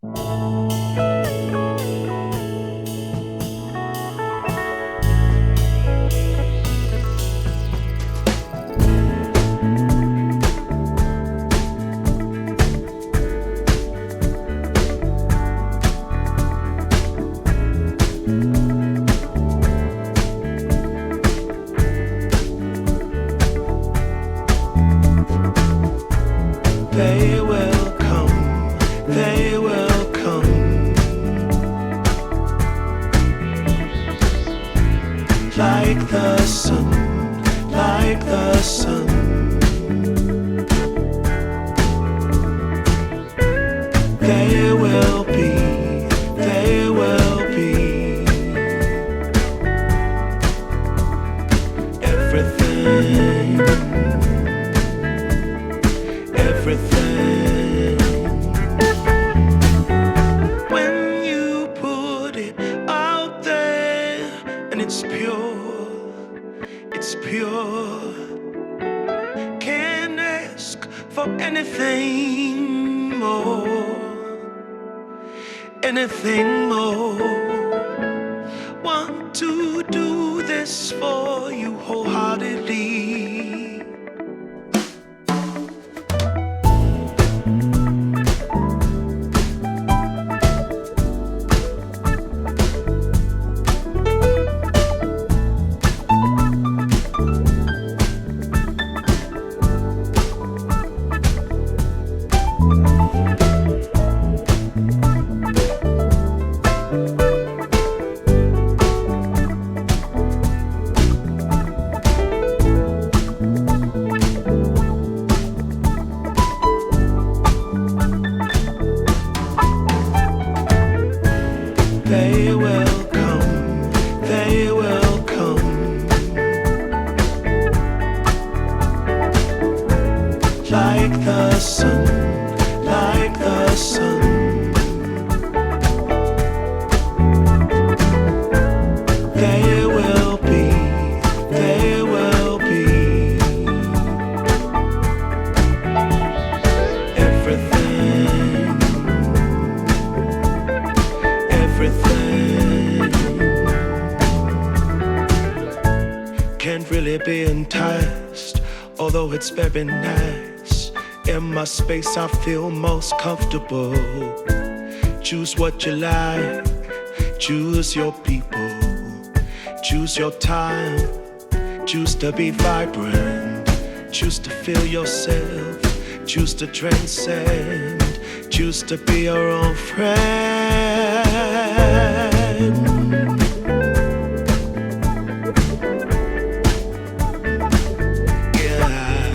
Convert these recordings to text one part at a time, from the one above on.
They will come, they will come, like the sun, like the sun. They will be, they will be everything. Everything. When you put it out there and it's pure, can't ask for anything more, anything more. Want to do this for you wholeheartedly. They will come, they will come, like the sun, like the sun. They will be, they will be everything. Everything. Can't really be enticed, although it's very nice. In my space I feel most comfortable. Choose what you like, choose your people, choose your time, choose to be vibrant, choose to feel yourself, choose to transcend, choose to be your own friend. Yeah,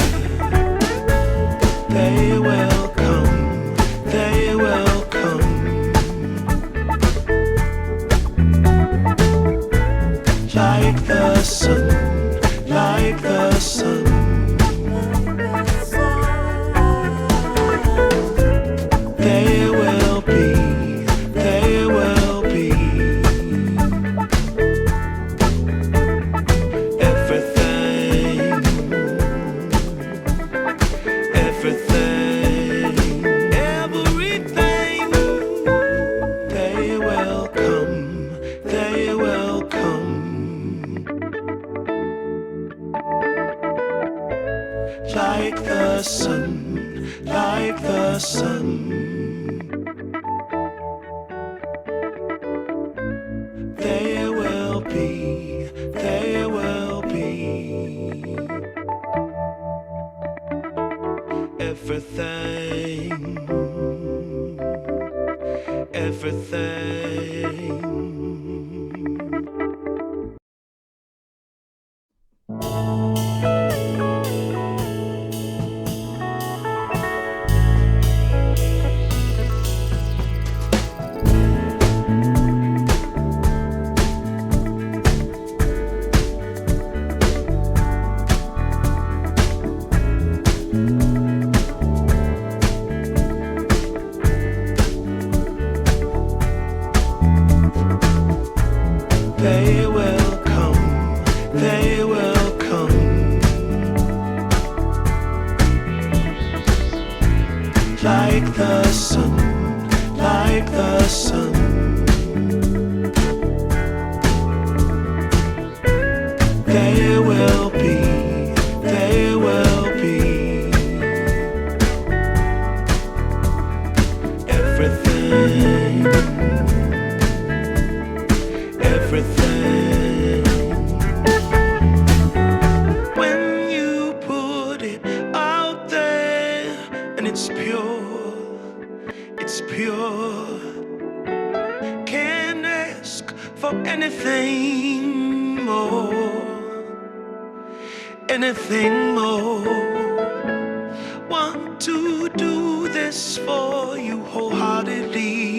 they will come, they will come, like the sun, like the sun. They will be, they will be everything, everything, everything. They will come, they will come, like the sun, like the sun. They will be, they will be everything, everything. They will come, they will come, like the sun, like the sun. There will be everything, everything. When you put it out there and it's pure. Can't ask for anything more. Want to do this for you wholeheartedly.